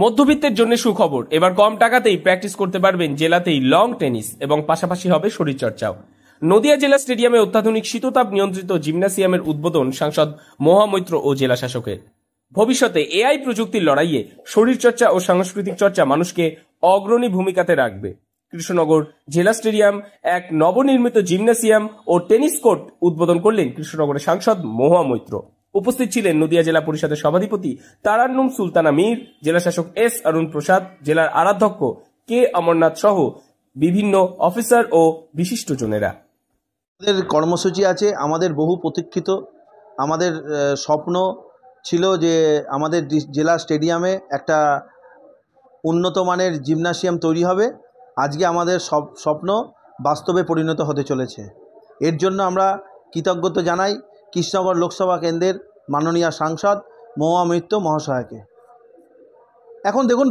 মধ্যবিত্তের জন্য সুখবর, এবার কম টাকাতেই প্র্যাকটিস করতে পারবেন জেলাতেই লং টেনিস এবং পাশাপাশি হবে শরীরচর্চাও। নদিয়া জেলা স্টেডিয়ামে অত্যাধুনিক শীততাপ নিয়ন্ত্রিত জিমনাসিয়ামের উদ্বোধন সাংসদ মহুয়া মৈত্র ও জেলা শাসকের। ভবিষ্যতে এআই প্রযুক্তির লড়াইয়ে শরীরচর্চা ও সাংস্কৃতিক চর্চা মানুষকে অগ্রণী ভূমিকাতে রাখবে। কৃষ্ণনগর জেলা স্টেডিয়াম এক নবনির্মিত জিমনাসিয়াম ও টেনিস কোর্ট উদ্বোধন করলেন কৃষ্ণনগরের সাংসদ মহুয়া মৈত্র। উপস্থিত ছিলেন নদিয়া জেলা পরিষদের সভাধিপতি তারান্নুম সুলতানা মীর, জেলা শাসক এস অরুণ প্রসাদ, জেলার আরাধ্যক্ষ কে অমরনাথ সহ বিভিন্ন অফিসার ও বিশিষ্টজনেরা। আমাদের কর্মসূচি আছে, আমাদের বহু প্রতীক্ষিত, আমাদের স্বপ্ন ছিল যে আমাদের জেলা স্টেডিয়ামে একটা উন্নত মানের জিমনাসিয়াম তৈরি হবে। আজকে আমাদের সব স্বপ্ন বাস্তবে পরিণত হতে চলেছে। এর জন্য আমরা কৃতজ্ঞতা জানাই কৃষ্ণনগর লোকসভা কেন্দ্রের মাননীয় সাংসদ মহুয়া মৈত্র মহাশয়কে। এখন দেখুন,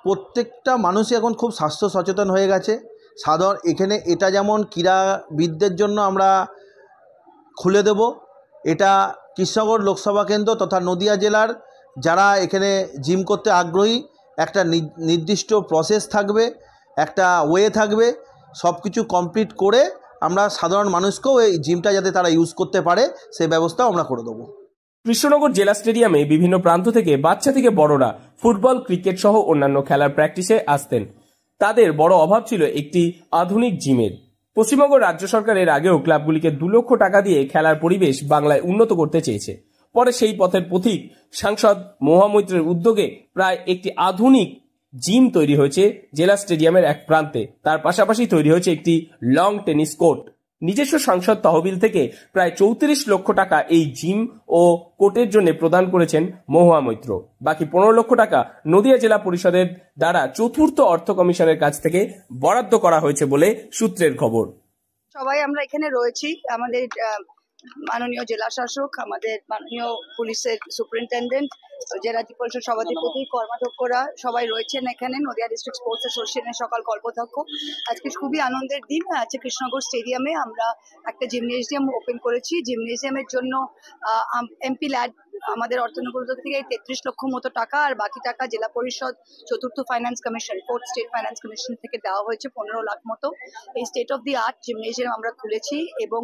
প্রত্যেকটা মানুষই এখন খুব স্বাস্থ্য সচেতন হয়ে গেছে। সাধারণ এখানে এটা যেমন ক্রীড়াবিদদের জন্য আমরা খুলে দেব, এটা কৃষ্ণনগর লোকসভা কেন্দ্র তথা নদিয়া জেলার যারা এখানে জিম করতে আগ্রহী, একটা নির্দিষ্ট প্রসেস থাকবে, একটা ওয়ে থাকবে, সব কিছু কমপ্লিট করে আমরা সাধারণ মানুষকেও এই জিমটা যাতে তারা ইউজ করতে পারে সেই ব্যবস্থাও আমরা করে দেবো। কৃষ্ণনগর জেলা স্টেডিয়ামে বিভিন্ন প্রান্ত থেকে বাচ্চা থেকে বড়রা ফুটবল, ক্রিকেট সহ অন্যান্য খেলার প্র্যাকটিসে আসতেন। তাদের বড় অভাব ছিল একটি আধুনিক জিমের। পশ্চিমবঙ্গ রাজ্য সরকার এর আগেও ক্লাবগুলিকে 2 লক্ষ টাকা দিয়ে খেলার পরিবেশ বাংলায় উন্নত করতে চেয়েছে। পরে সেই পথের পথিক সাংসদ মহুয়া মৈত্রের উদ্যোগে প্রায় একটি আধুনিক জিম তৈরি হয়েছে জেলা স্টেডিয়ামের এক প্রান্তে। তার পাশাপাশি তৈরি হয়েছে একটি লং টেনিস কোর্ট। নিজস্ব সাংসদ তহবিল থেকে প্রায় 34 লক্ষ টাকা এই জিম ও কোর্টের জন্য প্রদান করেছেন মহুয়া মৈত্র। বাকি 15 লক্ষ টাকা নদিয়া জেলা পরিষদের দ্বারা চতুর্থ অর্থ কমিশনের কাছ থেকে বরাদ্দ করা হয়েছে বলে সূত্রের খবর। সবাই আমরা এখানে রয়েছি, আমাদের মাননীয় জেলা শাসক, আমাদের মাননীয় পুলিশের সুপারিনটেন্ডেন্ট, জেলা পরিষদ সভাধিপতি, কর্মাধ্যক্ষরা সবাই রয়েছেন এখানে। নদিয়া ডিস্ট্রিক্ট স্পোর্টস অ্যাসোসিয়েশনের সকল কর্মাধ্যক্ষ। আজকে খুবই আনন্দের দিন। আজকে কৃষ্ণনগর স্টেডিয়ামে আমরা একটা জিমনেজিয়াম ওপেন করেছি। জিমনেজিয়ামের জন্য এমপি ল্যাড আমাদের অর্থনগর থেকে 33 লক্ষ মতো টাকা, আর বাকি টাকা জেলা পরিষদ চতুর্থ finance commission, fourth state finance commission থেকে দেওয়া হয়েছে 15 লাখ মতো। এই state of the art gymnasium আমরা খুলেছি এবং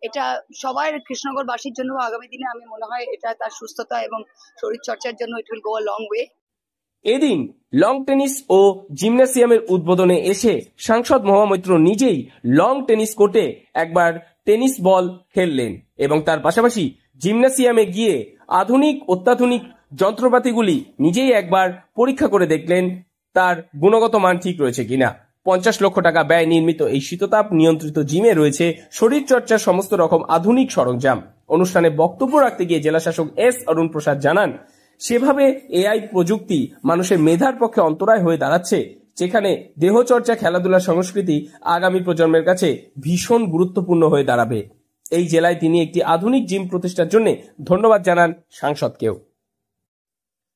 এটা সবাই কৃষ্ণনগরবাসীর জন্য আগামী দিনে আমি মনে হয় এটা তার সুস্থতা এবং শরীরচর্চার জন্য it will go a long way. এদিন লং টেনিস ও জিমনাসিয়ামের উদ্বোধনে এসে সাংসদ মহুয়া মৈত্র নিজেই লং টেনিস কোর্টে একবার টেনিস বল খেললেন এবং তার পাশাপাশি জিমনাসিয়ামে গিয়ে অত্যাধুনিক যন্ত্রপাতিগুলি নিজেই একবার পরীক্ষা করে দেখলেন তার গুণগত মান ঠিক রয়েছে কিনা। 50 লক্ষ টাকা ব্যয় নির্মিত এই শীততাপ নিয়ন্ত্রিত জিমে রয়েছে শরীরচর্চার সমস্ত রকম আধুনিক সরঞ্জাম। অনুষ্ঠানে বক্তব্য রাখতে গিয়ে জেলা শাসক এস অরুণ প্রসাদ জানান, সেভাবে এআই প্রযুক্তি মানুষের মেধার পক্ষে অন্তরায় হয়ে দাঁড়াচ্ছে, যেখানে দেহচর্চা, খেলাধুলা, সংস্কৃতি আগামী প্রজন্মের কাছে ভীষণ গুরুত্বপূর্ণ হয়ে দাঁড়াবে। এই জেলায় তিনি একটি আধুনিক জিম প্রতিষ্ঠার জন্য ধন্যবাদ জানান সাংসদকেও।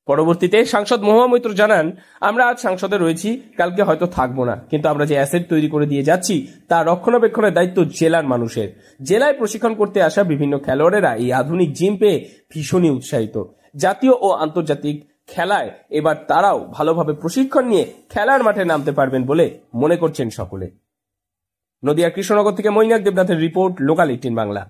পরবর্তীতে সাংসদ মহুয়া মৈত্র জানান, আমরা আজ সংসদে রয়েছি, কালকে হয়তো থাকবো না, কিন্তু আমরা যে অ্যাসেট তৈরি করে দিয়ে যাচ্ছি তার রক্ষণাবেক্ষণের দায়িত্ব জেলার মানুষের। জেলায় প্রশিক্ষণ করতে আসা বিভিন্ন খেলোয়াড়েরা এই আধুনিক জিম পেয়ে ভীষণই উৎসাহিত। জাতীয় ও আন্তর্জাতিক খেলায় এবার তারাও ভালোভাবে প্রশিক্ষণ নিয়ে খেলার মাঠে নামতে পারবেন বলে মনে করছেন সকলে। নদিয়ার কৃষ্ণনগর থেকে মৈনাক দেবনাথের রিপোর্ট, লোকাল 18 বাংলা।